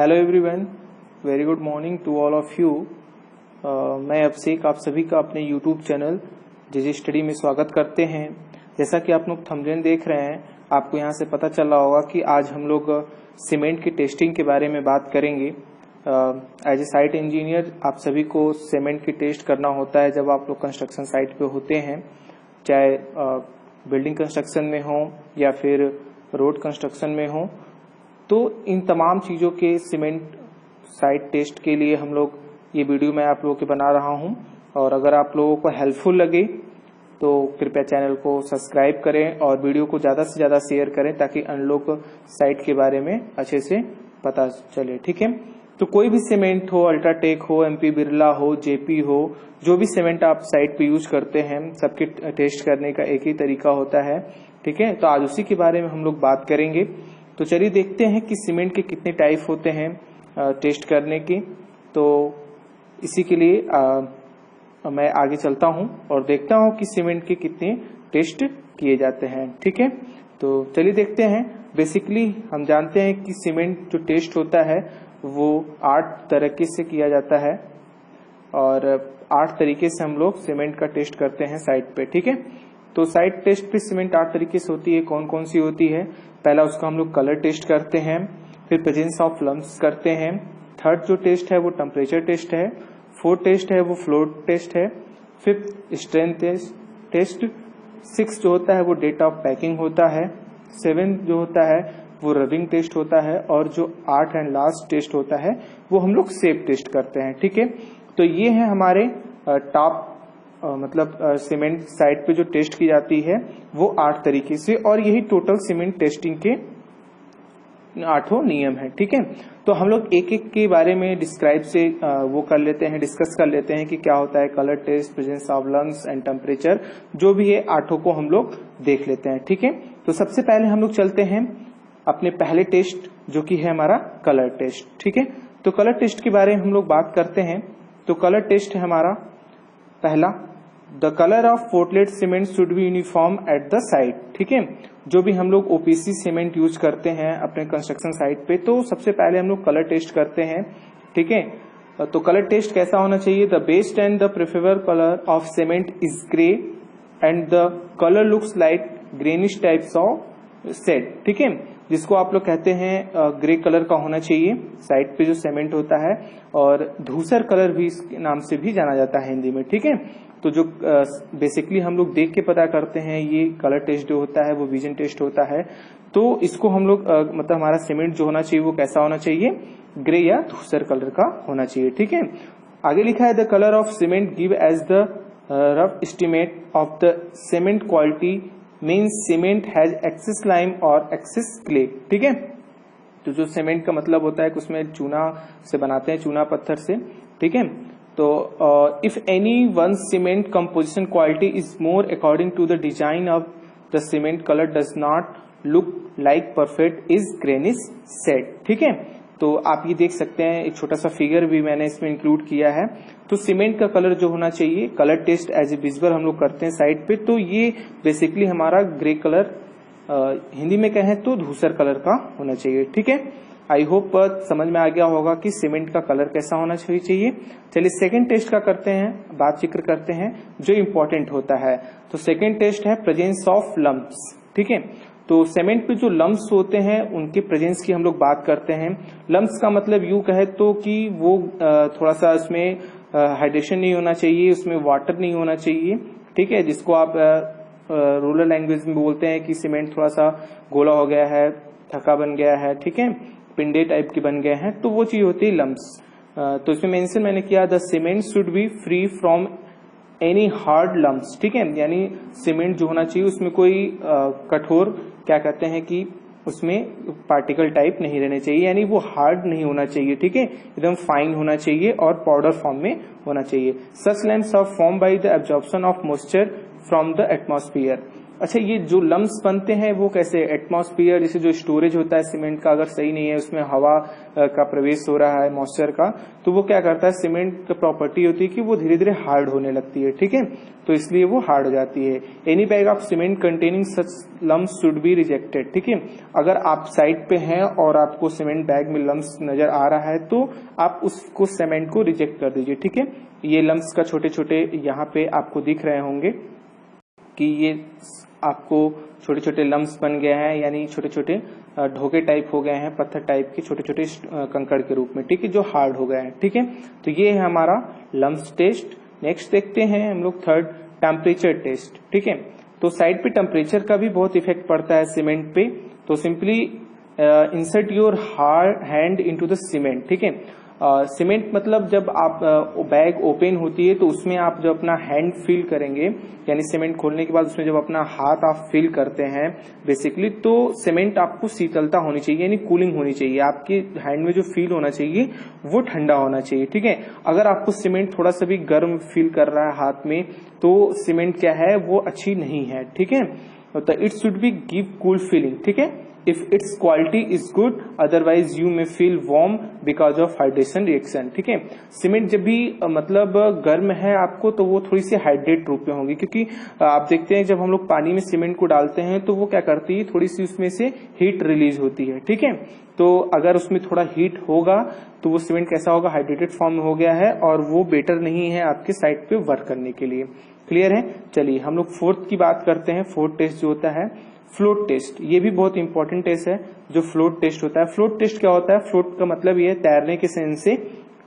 Hello everyone, very good morning to all of you. मैं अभिषेक आप सभी का अपने यूट्यूब चैनल जेजे स्टडी में स्वागत करते हैं। जैसा कि आप लोग थंबनेल देख रहे हैं, आपको यहाँ से पता चल रहा होगा कि आज हम लोग सीमेंट की टेस्टिंग के बारे में बात करेंगे। एज ए साइट इंजीनियर आप सभी को सीमेंट की टेस्ट करना होता है जब आप लोग कंस्ट्रक्शन साइट पे होते हैं, चाहे बिल्डिंग कंस्ट्रक्शन में हो या फिर रोड कंस्ट्रक्शन में हो। तो इन तमाम चीज़ों के सीमेंट साइट टेस्ट के लिए हम लोग ये वीडियो मैं आप लोगों के बना रहा हूं। और अगर आप लोगों को हेल्पफुल लगे तो कृपया चैनल को सब्सक्राइब करें और वीडियो को ज़्यादा से ज़्यादा शेयर करें ताकि अन्य लोग साइट के बारे में अच्छे से पता चले। ठीक है, तो कोई भी सीमेंट हो, अल्ट्राटेक हो, एमपी बिरला हो, जेपी हो, जो भी सीमेंट आप साइट पे यूज करते हैं, सबके टेस्ट करने का एक ही तरीका होता है। ठीक है, तो आज उसी के बारे में हम लोग बात करेंगे। तो चलिए देखते हैं कि सीमेंट के कितने टाइप होते हैं टेस्ट करने के। तो इसी के लिए मैं आगे चलता हूं और देखता हूं कि सीमेंट के कितने टेस्ट किए जाते हैं। ठीक है, तो चलिए देखते हैं। बेसिकली हम जानते हैं कि सीमेंट जो टेस्ट होता है वो 8 तरीके से किया जाता है और 8 तरीके से हम लोग सीमेंट का टेस्ट करते हैं साइट पे। ठीक है, तो साइट टेस्ट पे सीमेंट 8 तरीके से होती है। कौन कौन सी होती है? पहला उसका हम लोग कलर टेस्ट करते हैं, फिर प्रेजेंस ऑफ लम्प्स करते हैं। थर्ड जो टेस्ट है वो टेम्परेचर टेस्ट है। फोर्थ टेस्ट है वो फ्लोट टेस्ट है। Fifth strength test. सिक्स जो होता है वो डेट ऑफ पैकिंग होता है। 7 जो होता है वो रबिंग टेस्ट होता है और जो 8 एंड लास्ट टेस्ट होता है वो हम लोग सेप टेस्ट करते हैं। ठीक है, तो ये है हमारे टॉप मतलब सीमेंट साइट पे जो टेस्ट की जाती है वो 8 तरीके से, और यही टोटल सीमेंट टेस्टिंग के 8 नियम है। ठीक है, तो हम लोग एक एक के बारे में डिस्क्राइब से वो कर लेते हैं, डिस्कस कर लेते हैं कि क्या होता है colour test, presence of lumps and temperature, जो भी है 8 को हम लोग देख लेते हैं। ठीक है, तो सबसे पहले हम लोग चलते हैं अपने पहले टेस्ट जो कि है हमारा कलर टेस्ट। ठीक है, तो कलर टेस्ट के बारे में हम लोग बात करते हैं। तो कलर टेस्ट है हमारा पहला, the colour of port-led cement should be uniform eight the site. ठीक है, जो भी हम लोग ओपीसी सीमेंट यूज करते हैं अपने कंस्ट्रक्शन साइट पे, तो सबसे पहले हम लोग कलर टेस्ट करते हैं। ठीक है, तो कलर टेस्ट कैसा होना चाहिए? The best and the preferable colour of cement is grey and the colour looks like greenish types of set. ठीक है, जिसको आप लोग कहते हैं ग्रे कलर का होना चाहिए साइट पे जो सीमेंट होता है, और धूसर कलर भी इस नाम से भी जाना जाता है हिंदी में। ठीक है, तो जो बेसिकली हम लोग देख के पता करते हैं, ये कलर टेस्ट जो होता है वो विजन टेस्ट होता है। तो इसको हम लोग मतलब हमारा सीमेंट जो होना चाहिए वो कैसा होना चाहिए? ग्रे या धूसर कलर का होना चाहिए। ठीक है, आगे लिखा है the colour of cement give as the rough estimate of the cement quality means cement has excess lime और एक्सेस क्ले। ठीक है, तो जो सीमेंट का मतलब होता है कि उसमें चूना से बनाते हैं, चूना पत्थर से। ठीक है, तो if any one cement composition quality is more according to the design of the cement colour does not look like perfect is greenish set. ठीक है, तो आप ये देख सकते हैं, एक छोटा सा फिगर भी मैंने इसमें इंक्लूड किया है। तो सीमेंट का कलर जो होना चाहिए, colour test as a visual हम लोग करते हैं साइट पे, तो ये बेसिकली हमारा ग्रे कलर, हिंदी में कहें तो धूसर कलर का होना चाहिए। ठीक है, आई होप समझ में आ गया होगा कि सीमेंट का कलर कैसा होना चाहिए। चलिए सेकंड टेस्ट का करते हैं, बात जिक्र करते हैं जो इम्पोर्टेंट होता है। तो सेकंड टेस्ट है प्रेजेंस ऑफ लम्प्स। ठीक है, तो सीमेंट पे जो लम्प्स होते हैं उनके प्रेजेंस की हम लोग बात करते हैं। लम्प्स का मतलब यूं कहे तो कि वो थोड़ा सा उसमें हाइड्रेशन नहीं होना चाहिए, उसमें वाटर नहीं होना चाहिए। ठीक है, जिसको आप रूरल लैंग्वेज में बोलते हैं कि सीमेंट थोड़ा सा गोला हो गया है, थका बन गया है। ठीक है, पिंडे टाइप के बन गए हैं, तो वो चीज होती है लम्प्स। तो इसमें मेंशन मैंने किया the cement should B free from any hard lumps. ठीक है, यानी सीमेंट जो होना चाहिए उसमें कोई कठोर, क्या कहते हैं कि उसमें पार्टिकल टाइप नहीं रहने चाहिए, यानी वो हार्ड नहीं होना चाहिए। ठीक है, एकदम फाइन होना चाहिए और पाउडर फॉर्म में होना चाहिए। Such lumps are form by the absorption of moisture from the atmosphere. अच्छा, ये जो लम्स बनते हैं वो कैसे? एटमॉस्फेयर जैसे जो स्टोरेज होता है सीमेंट का अगर सही नहीं है, उसमें हवा का प्रवेश हो रहा है, मॉइस्चर का, तो वो क्या करता है, सीमेंट का प्रॉपर्टी होती है कि वो धीरे धीरे हार्ड होने लगती है, ठीक है, तो इसलिए वो हार्ड हो जाती है। Any bag of cement containing such lumps should be rejected, ठीक है। अगर आप साइड पे हैं और आपको सीमेंट बैग में लम्स नजर आ रहा है तो आप उसको सीमेंट को रिजेक्ट कर दीजिए, ठीक है। ये लम्स का छोटे छोटे यहाँ पे आपको दिख रहे होंगे कि ये आपको छोटे छोटे लम्स बन गए हैं, यानी छोटे छोटे ढोके टाइप हो गए हैं, पत्थर टाइप के छोटे छोटे कंकड़ के रूप में, ठीक है, जो हार्ड हो गए हैं, ठीक है। तो ये है हमारा लम्स टेस्ट। नेक्स्ट देखते हैं हम लोग थर्ड, टेम्परेचर टेस्ट, ठीक है। तो साइड पे टेम्परेचर का भी बहुत इफेक्ट पड़ता है सीमेंट पे। तो simply insert your hand into the cement, ठीक है। सीमेंट मतलब जब आप बैग ओपन होती है तो उसमें आप जब अपना हैंड फील करेंगे, यानी सीमेंट खोलने के बाद उसमें जब अपना हाथ आप फील करते हैं बेसिकली, तो सीमेंट आपको शीतलता होनी चाहिए, यानी कूलिंग होनी चाहिए। आपके हैंड में जो फील होना चाहिए वो ठंडा होना चाहिए, ठीक है। अगर आपको सीमेंट थोड़ा सा भी गर्म फील कर रहा है हाथ में तो सीमेंट क्या है, वो अच्छी नहीं है, ठीक है। तो it should be give cool feeling, ठीक है। If its quality is good, otherwise you may feel warm because of hydration reaction, ठीक है। सीमेंट जब भी मतलब गर्म है आपको तो वो थोड़ी सी हाइड्रेट रूप में होगी, क्योंकि आप देखते हैं जब हम लोग पानी में सीमेंट को डालते हैं तो वो क्या करती है, थोड़ी सी उसमें से हीट रिलीज होती है, ठीक है। तो अगर उसमें थोड़ा हीट होगा तो वो सीमेंट कैसा होगा, हाइड्रेटेड फॉर्म में हो गया है और वो बेटर नहीं है आपके साइड पे वर्क करने के लिए। क्लियर है? चलिए हम लोग फोर्थ की बात करते हैं। फोर्थ टेस्ट जो होता है फ्लोट टेस्ट, ये भी बहुत इंपॉर्टेंट टेस्ट है जो फ्लोट टेस्ट होता है। फ्लोट टेस्ट क्या होता है? फ्लोट का मतलब ये है तैरने के सेंस से,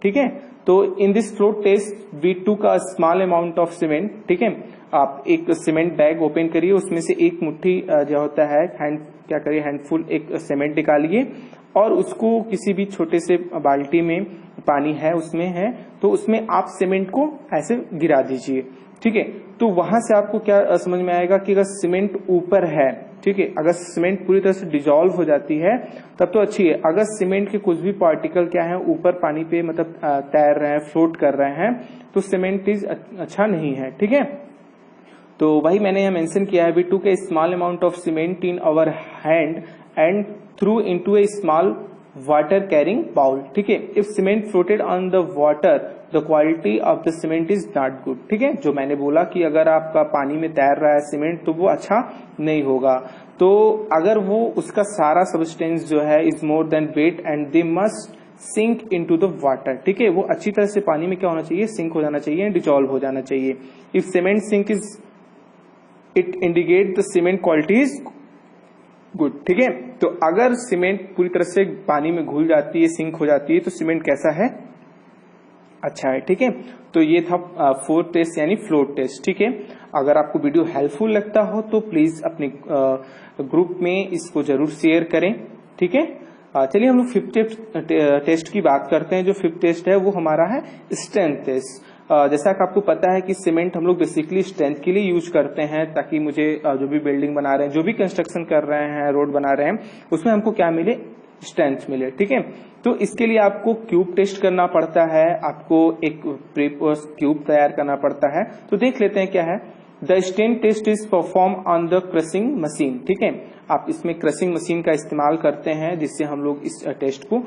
ठीक है। तो in this float test we took a small amount of cement, ठीक है। आप एक सीमेंट बैग ओपन करिए, उसमें से एक मुट्ठी जो होता है क्या करिए, हैंडफुल एक सीमेंट निकालिए और उसको किसी भी छोटे से बाल्टी में पानी है उसमें है तो उसमें आप सीमेंट को ऐसे गिरा दीजिए, ठीक है। तो वहां से आपको क्या समझ में आएगा कि अगर सीमेंट ऊपर है, ठीक है, अगर सीमेंट पूरी तरह से डिजॉल्व हो जाती है तब तो अच्छी है। अगर सीमेंट के कुछ भी पार्टिकल क्या है ऊपर पानी पे मतलब तैर रहे हैं, फ्लोट कर रहे हैं, तो सीमेंट इज अच्छा नहीं है, ठीक है। तो वही मैंने यहाँ मेंशन किया है, we took a small amount of cement in our hand and through into a small water carrying bowl, ठीक है। If cement floated on the water the quality of the cement is not good, ठीक है। जो मैंने बोला कि अगर आपका पानी में तैर रहा है सीमेंट तो वो अच्छा नहीं होगा। तो अगर वो उसका सारा सब्सटेंस जो है is more than weight and they must sink into the water, ठीक है, वो अच्छी तरह से पानी में क्या होना चाहिए, सिंक हो जाना चाहिए, डिजॉल्व हो जाना चाहिए। If cement sink is it indicate the cement quality is good, ठीक है। तो अगर सीमेंट पूरी तरह से पानी में घुल जाती है, सिंक हो जाती है, तो सीमेंट कैसा है, अच्छा है, ठीक है। तो ये था फोर्थ टेस्ट यानी फ्लोट टेस्ट, ठीक है। अगर आपको वीडियो हेल्पफुल लगता हो तो प्लीज अपने ग्रुप में इसको जरूर शेयर करें, ठीक है। चलिए हम लोग फिफ्थ टेस्ट की बात करते हैं। जो फिफ्थ टेस्ट है वो हमारा है स्ट्रेंथ टेस्ट। जैसा कि आपको पता है कि सीमेंट हम लोग बेसिकली स्ट्रेंथ के लिए यूज करते हैं, ताकि मुझे जो भी बिल्डिंग बना रहे हैं, जो भी कंस्ट्रक्शन कर रहे हैं, रोड बना रहे हैं, उसमें हमको क्या मिले, स्ट्रेंथ मिले, ठीक है। तो इसके लिए आपको क्यूब टेस्ट करना पड़ता है, आपको एक क्यूब तैयार करना पड़ता है। तो देख लेते हैं क्या है। The strength test is perform on the crushing machine, ठीक है। आप इसमें क्रशिंग मशीन का इस्तेमाल करते हैं जिससे हम लोग इस टेस्ट को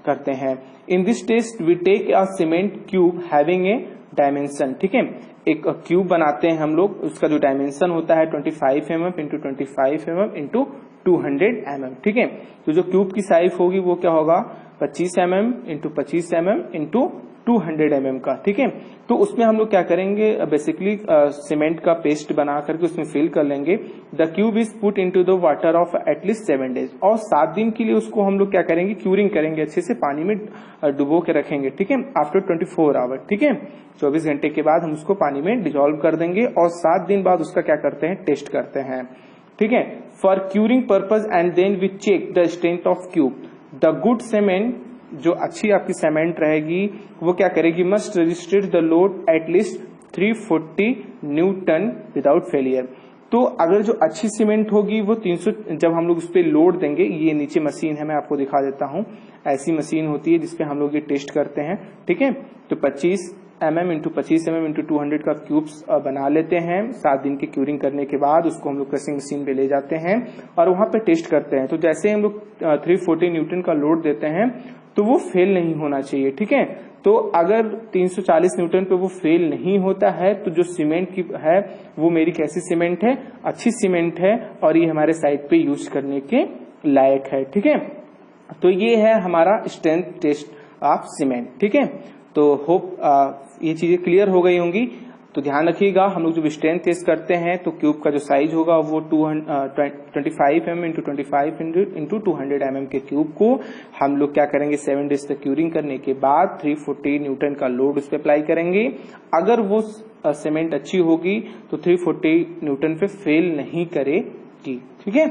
करते हैं। In this test we take a cement cube having a dimension, ठीक है। एक क्यूब बनाते हैं हम लोग, उसका जो डायमेंशन होता है 25 mm into 25 mm into 200 mm, ठीक है। तो जो क्यूब की साइज होगी वो क्या होगा, 25 mm into 25 mm into 200 mm का, ठीक है। तो उसमें हम लोग क्या करेंगे, बेसिकली सीमेंट का पेस्ट बना करके उसमें फिल कर लेंगे। The cube is put into the water of at least 7 days, और 7 दिन के लिए उसको हम लोग क्या करेंगे, क्यूरिंग करेंगे, अच्छे से पानी में डुबो के रखेंगे, ठीक है। आफ्टर 24 आवर, ठीक है, 24 घंटे के बाद हम उसको पानी में डिजोल्व कर देंगे और 7 दिन बाद उसका क्या करते हैं, टेस्ट करते हैं, ठीक है, for curing purpose. And then we check the strength of cube. The good cement, जो अच्छी आपकी सीमेंट रहेगी वो क्या करेगी, must register the load at least 340 newton without failure. तो अगर जो अच्छी सीमेंट होगी वो 300, जब हम लोग उस पर लोड देंगे, ये नीचे मशीन है, मैं आपको दिखा देता हूं, ऐसी मशीन होती है जिसपे हम लोग ये टेस्ट करते हैं, ठीक है। तो 25 mm इंटू 25 mm इंटू 200 का क्यूब्स बना लेते हैं। 7 दिन की क्यूरिंग करने के बाद उसको हम लोग क्रशिंग मशीन पे ले जाते हैं और वहां पे टेस्ट करते हैं। तो जैसे ही हम लोग 340 न्यूटन का लोड देते हैं तो वो फेल नहीं होना चाहिए, ठीक है। तो अगर 340 न्यूटन पे वो फेल नहीं होता है तो जो सीमेंट की है वो मेरी कैसी सीमेंट है, अच्छी सीमेंट है और ये हमारे साइट पे यूज करने के लायक है, ठीक है। तो ये है हमारा स्ट्रेंथ टेस्ट ऑफ सीमेंट, ठीक है। तो होप ये चीजें क्लियर हो गई होंगी। तो ध्यान रखिएगा, हम लोग जब स्ट्रेंथ टेस्ट करते हैं तो क्यूब का जो साइज होगा वो 25 mm इंटू 25 इंटू 200 mm के क्यूब को हम लोग क्या करेंगे, 7 डेज तक क्यूरिंग करने के बाद 340 न्यूटन का लोड उस पर अप्लाई करेंगे। अगर वो सीमेंट अच्छी होगी तो 340 न्यूटन पे फेल नहीं करेगी, ठीक है।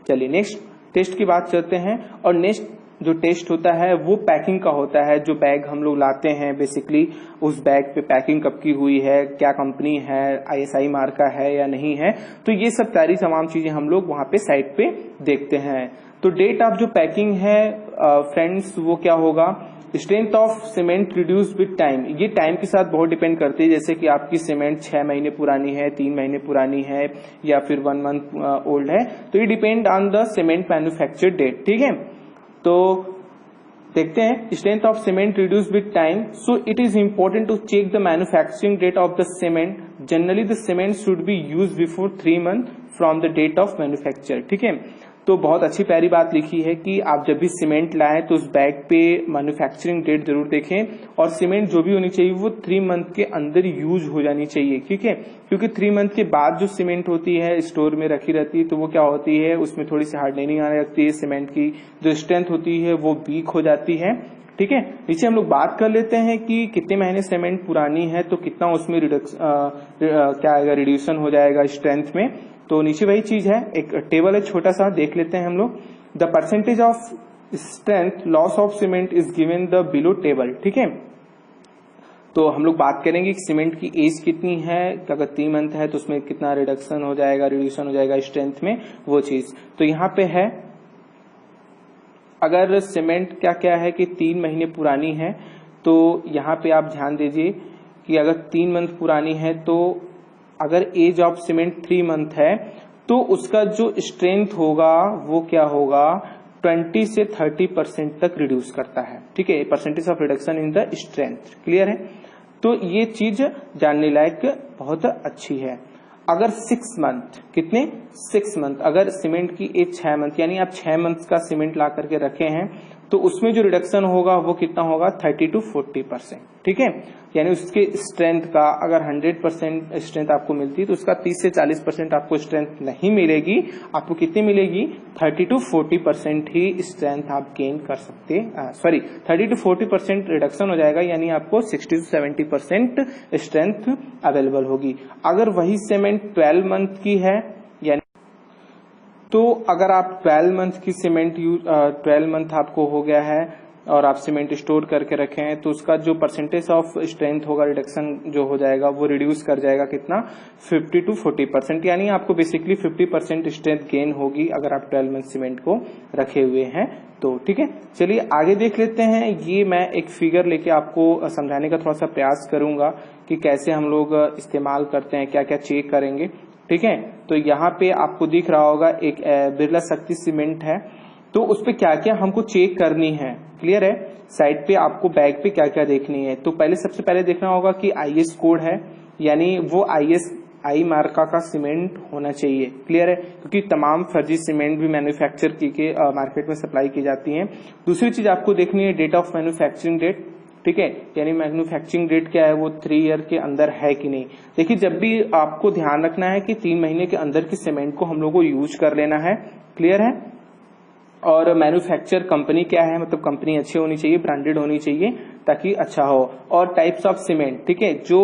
चलिए नेक्स्ट टेस्ट की बात करते हैं। और नेक्स्ट जो टेस्ट होता है वो पैकिंग का होता है। जो बैग हम लोग लाते हैं बेसिकली उस बैग पे पैकिंग कब की हुई है, क्या कंपनी है, ISI मार्का है या नहीं है, तो ये सब सारी तमाम चीजें हम लोग वहां पे साइट पे देखते हैं। तो डेट ऑफ जो पैकिंग है फ्रेंड्स वो क्या होगा, strength of cement reduce with time. ये टाइम के साथ बहुत डिपेंड करती है, जैसे कि आपकी सीमेंट 6 महीने पुरानी है, 3 महीने पुरानी है या फिर 1 मंथ ओल्ड है, तो ये depend on the cement manufacture date, ठीक है। तो देखते हैं strength of cement reduce with time. So it is important to check the manufacturing date of the cement. Generally the cement should be use before 3 month from the date of manufacture, ठीक है। तो बहुत अच्छी प्यारी बात लिखी है कि आप जब भी सीमेंट लाएं तो उस बैग पे मैन्युफैक्चरिंग डेट जरूर देखें और सीमेंट जो भी होनी चाहिए वो 3 मंथ के अंदर यूज हो जानी चाहिए, ठीक है। क्योंकि 3 मंथ के बाद जो सीमेंट होती है स्टोर में रखी रहती है तो वो क्या होती है, उसमें थोड़ी सी हार्डनिंग आने लगती है, सीमेंट की जो स्ट्रेंथ होती है वो वीक हो जाती है, ठीक है। नीचे हम लोग बात कर लेते हैं कि कितने महीने सीमेंट पुरानी है तो कितना उसमें क्या आएगा, रिड्यूशन हो जाएगा स्ट्रेंथ में। तो नीचे वही चीज है, एक टेबल है छोटा सा, देख लेते हैं हम लोग। The percentage of strength loss of cement is given the below table, ठीक है। तो हम लोग बात करेंगे कि सीमेंट की एज कितनी है, अगर 3 मंथ है तो उसमें कितना रिडक्शन हो जाएगा, रिड्यूशन हो जाएगा स्ट्रेंथ में, वो चीज। तो यहाँ पे है अगर सीमेंट क्या क्या है कि 3 महीने पुरानी है तो यहाँ पे आप ध्यान दीजिए कि अगर 3 मंथ पुरानी है तो अगर एज ऑफ सीमेंट 3 मंथ है तो उसका जो स्ट्रेंथ होगा वो क्या होगा, 20 से 30% तक रिड्यूस करता है, ठीक है। Percentage of reduction in the strength, clear है। तो ये चीज जानने लायक बहुत अच्छी है। अगर 6 मंथ, कितने 6 मंथ, अगर सीमेंट की एज 6 मंथ यानी आप 6 मंथ का सीमेंट ला करके रखे हैं तो उसमें जो रिडक्शन होगा वो कितना होगा, 30 to 40%, ठीक है। यानी उसके स्ट्रेंथ का अगर 100% स्ट्रेंथ आपको मिलती है तो उसका 30 से 40% आपको स्ट्रेंथ नहीं मिलेगी, आपको कितनी मिलेगी, 30 to 40% ही स्ट्रेंथ आप गेन कर सकते, 30 to 40% रिडक्शन हो जाएगा, यानी आपको 60 to 70% स्ट्रेंथ अवेलेबल होगी। अगर वही सीमेंट 12 मंथ की है, यानी तो अगर आप 12 मंथ की सीमेंट 12 मंथ आपको हो गया है और आप सीमेंट स्टोर करके रखे हैं तो उसका जो परसेंटेज ऑफ स्ट्रेंथ होगा, रिडक्शन जो हो जाएगा वो रिड्यूस कर जाएगा कितना, 50 to 40%, यानी आपको बेसिकली 50% स्ट्रेंथ गेन होगी अगर आप 12 मंथ सीमेंट को रखे हुए हैं तो, ठीक है। चलिए आगे देख लेते हैं। ये मैं एक फिगर लेके आपको समझाने का थोड़ा सा प्रयास करूंगा कि कैसे हम लोग इस्तेमाल करते हैं, क्या क्या चेक करेंगे, ठीक है। तो यहाँ पे आपको दिख रहा होगा एक बिरला शक्ति सीमेंट है, तो उस पे क्या क्या हमको चेक करनी है, क्लियर है। साइड पे आपको बैग पे क्या क्या देखनी है, तो पहले सबसे पहले देखना होगा कि IS कोड है, यानी वो ISI मार्का का सीमेंट होना चाहिए, क्लियर है, क्योंकि तमाम फर्जी सीमेंट भी मैन्युफैक्चर की मार्केट में सप्लाई की जाती हैं। दूसरी चीज आपको देखनी है डेट ऑफ मैन्युफैक्चरिंग डेट, ठीक है, यानी मैन्युफैक्चरिंग डेट क्या है, वो 3 ईयर के अंदर है कि नहीं। देखिए जब भी आपको ध्यान रखना है कि 3 महीने के अंदर की सीमेंट को हम लोग को यूज कर लेना है, क्लियर है। और मैन्युफैक्चर कंपनी क्या है, मतलब कंपनी अच्छी होनी चाहिए, ब्रांडेड होनी चाहिए ताकि अच्छा हो। और टाइप्स ऑफ सीमेंट, ठीक है, जो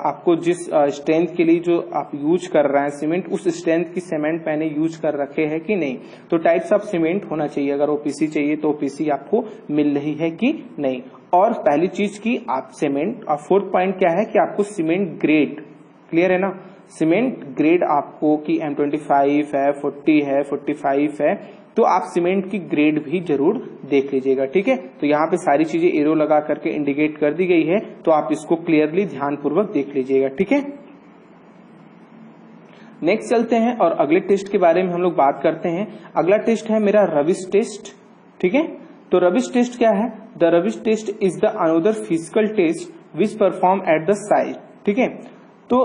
आपको जिस स्ट्रेंथ के लिए जो आप यूज कर रहे हैं सीमेंट, उस स्ट्रेंथ की सीमेंट मैंने यूज कर रखे है कि नहीं। तो टाइप्स ऑफ सीमेंट होना चाहिए, अगर OPC चाहिए तो OPC आपको मिल रही है कि नहीं। और पहली चीज की आप सीमेंट, और 4th पॉइंट क्या है कि आपको सीमेंट ग्रेड, क्लियर है ना, सीमेंट ग्रेड आपको कि M25 है, 40 है, 45 है, तो आप सीमेंट की ग्रेड भी जरूर देख लीजिएगा, ठीक है। तो यहाँ पे सारी चीजें एरो लगा करके इंडिकेट कर दी गई है, तो आप इसको क्लियरली ध्यानपूर्वक देख लीजिएगा, ठीक है। नेक्स्ट चलते हैं और अगले टेस्ट के बारे में हम लोग बात करते हैं। अगला टेस्ट है मेरा रबिश टेस्ट, ठीक है। तो रबिश टेस्ट क्या है? The rubbish test is the another physical test which perform at the site, ठीक है। तो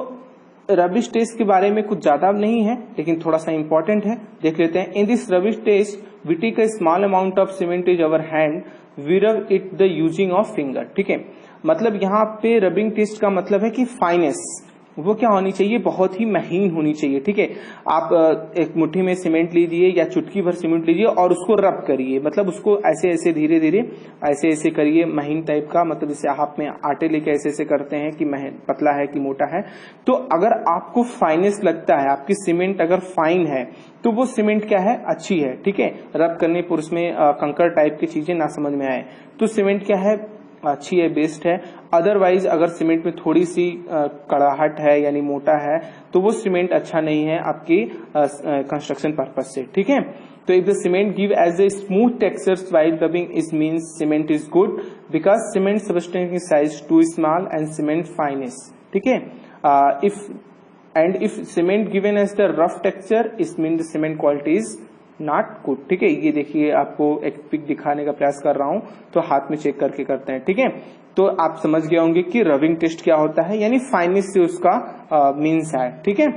रबिश टेस्ट के बारे में कुछ ज्यादा नहीं है, लेकिन थोड़ा सा इंपॉर्टेंट है, देख लेते हैं। In this rubbish test we take a small amount of cement is our hand, we rub it the using of finger, ठीक है। मतलब यहाँ पे रबिंग टेस्ट का मतलब है कि फाइनेस वो क्या होनी चाहिए, बहुत ही महीन होनी चाहिए, ठीक है। आप एक मुट्ठी में सीमेंट लीजिए या चुटकी भर सीमेंट लीजिए और उसको रब करिए, मतलब उसको ऐसे ऐसे धीरे धीरे ऐसे ऐसे करिए, महीन टाइप का, मतलब जैसे हाथ में आटे लेके ऐसे ऐसे करते हैं कि पतला है कि मोटा है। तो अगर आपको फाइनेस लगता है, आपकी सीमेंट अगर फाइन है, तो वो सीमेंट क्या है, अच्छी है, ठीक है। रब करने पर उसमें कंकर टाइप की चीजें ना समझ में आए तो सीमेंट क्या है, अच्छी है, बेस्ट है। अदरवाइज अगर सीमेंट में थोड़ी सी कड़ाहट है यानी मोटा है, तो वो सीमेंट अच्छा नहीं है आपकी कंस्ट्रक्शन पर्पज से, ठीक है। तो if the cement give as a smooth texture while rubbing it means cement is good, because cement substance की size too small and cement fineness, ठीक है। If cement given as the rough texture it mean the cement quality is not good, ठीक है। ये देखिए, आपको एक pick दिखाने का प्रयास कर रहा हूं, तो हाथ में चेक करके करते हैं, ठीक है। तो आप समझ गए होंगे कि रबिंग टेस्ट क्या होता है, यानी फाइनेस से उसका मीन्स है, ठीक है।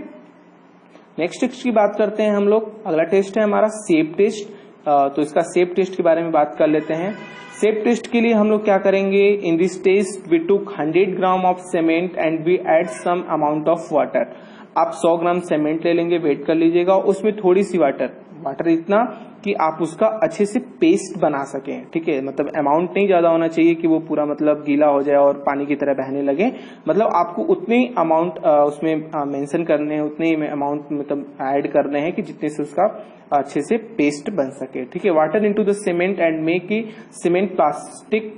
नेक्स्ट टेस्ट की बात करते हैं हम लोग। अगला टेस्ट है हमारा शेप टेस्ट। तो इसका शेप टेस्ट के बारे में बात कर लेते हैं। शेप टेस्ट के लिए हम लोग क्या करेंगे, in this test we took 100 gram of cement and we add some amount of water. आप 100 ग्राम सीमेंट ले लेंगे, वेट कर लीजिएगा, उसमें थोड़ी सी वाटर इतना कि आप उसका अच्छे से पेस्ट बना सकें, ठीक है। मतलब अमाउंट नहीं ज्यादा होना चाहिए कि वो पूरा मतलब गीला हो जाए और पानी की तरह बहने लगे, मतलब आपको उतने अमाउंट उसमें मेंशन करने हैं, उतने अमाउंट मतलब ऐड करने हैं कि जितने से उसका अच्छे से पेस्ट बन सके, ठीक है। Water into the cement and make a cement plastic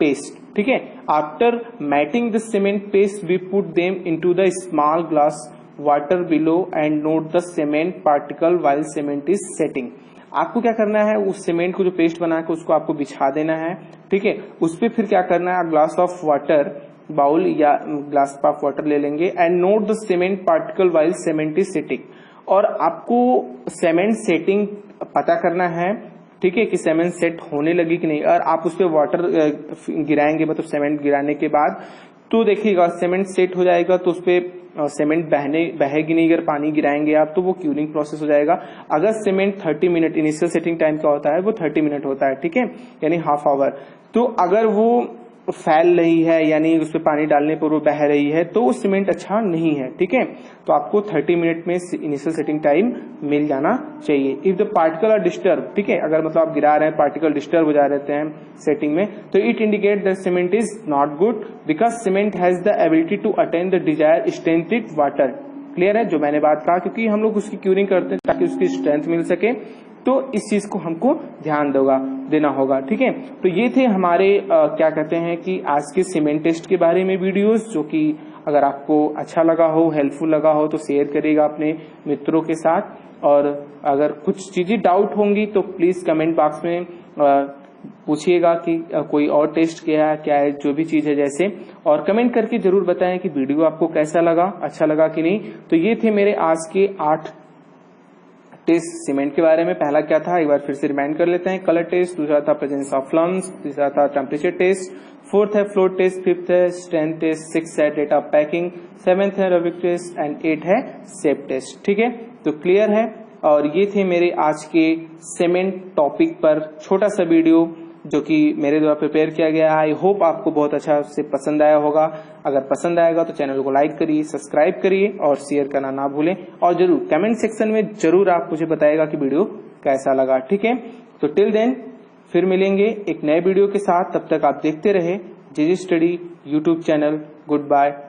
paste, ठीक है। After matting the cement paste we put them into the small glass water below and note the cement particle while cement is setting. आपको क्या करना है, उस cement को जो paste बना के उसको आपको बिछा देना है, ठीक है। उस पर फिर क्या करना है, ग्लास ऑफ वाटर, बाउल या ग्लास ऑफ वाटर ले लेंगे and note the cement particle while cement is setting. और आपको सीमेंट सेटिंग पता करना है, ठीक है, कि सीमेंट सेट होने लगी कि नहीं। और आप उस पर वाटर गिराएंगे, मतलब सीमेंट गिराने के बाद तो देखिएगा सीमेंट सेट हो जाएगा, तो उस पर सीमेंट बहेगी नहीं। अगर पानी गिराएंगे आप तो वो क्यूरिंग प्रोसेस हो जाएगा। अगर cement 30 minute, initial setting time क्या होता है, वो 30 मिनट होता है, ठीक है, यानी हाफ आवर। तो अगर वो फैल रही है यानी उस पर पानी डालने पर वो बह रही है, तो वो सीमेंट अच्छा नहीं है, ठीक है। तो आपको 30 मिनट में इनिशियल सेटिंग टाइम मिल जाना चाहिए। If the particle are disturb, ठीक है, अगर मतलब आप गिरा रहे हैं, पार्टिकल डिस्टर्ब हो जा रहते हैं सेटिंग में, तो it indicate that cement is not good, because cement has the ability to attain the desire strength with water. Clear है जो मैंने बात कहा, क्योंकि हम लोग उसकी क्यूरिंग करते हैं ताकि उसकी स्ट्रेंथ मिल सके, तो इस चीज को हमको ध्यान देना होगा, ठीक है। तो ये थे हमारे क्या कहते हैं कि आज के सीमेंट टेस्ट के बारे में वीडियोस, जो कि अगर आपको अच्छा लगा हो, हेल्पफुल लगा हो, तो शेयर करिएगा अपने मित्रों के साथ। और अगर कुछ चीजें डाउट होंगी तो प्लीज कमेंट बॉक्स में पूछिएगा कि कोई और टेस्ट क्या है, जो भी चीज है जैसे, और कमेंट करके जरूर बताएं कि वीडियो आपको कैसा लगा, अच्छा लगा कि नहीं। तो ये थे मेरे आज के 8 टेस्ट सीमेंट के बारे में। पहला क्या था, एक बार फिर से रिमाइंड कर लेते हैं। कलर टेस्ट, दूसरा था प्रेजेंस ऑफ फ्लम्स, तीसरा था टेम्परेचर टेस्ट, फोर्थ है फ्लोट टेस्ट, फिफ्थ है स्ट्रेंथ टेस्ट, सिक्स है डेट ऑफ पैकिंग, सेवेंथ है रबिक टेस्ट एंड 8 है शेप टेस्ट, ठीक है। तो क्लियर है। और ये थे मेरे आज के सीमेंट टॉपिक पर छोटा सा वीडियो जो कि मेरे द्वारा प्रिपेयर किया गया है। आई होप आपको बहुत अच्छा से पसंद आया होगा। अगर पसंद आएगा तो चैनल को लाइक करिए, सब्सक्राइब करिए और शेयर करना ना भूलें। और जरूर कमेंट सेक्शन में जरूर आप मुझे बताएगा कि वीडियो कैसा लगा, ठीक है। तो टिल देन फिर मिलेंगे एक नए वीडियो के साथ, तब तक आप देखते रहे JJ study YouTube channel. Good bye.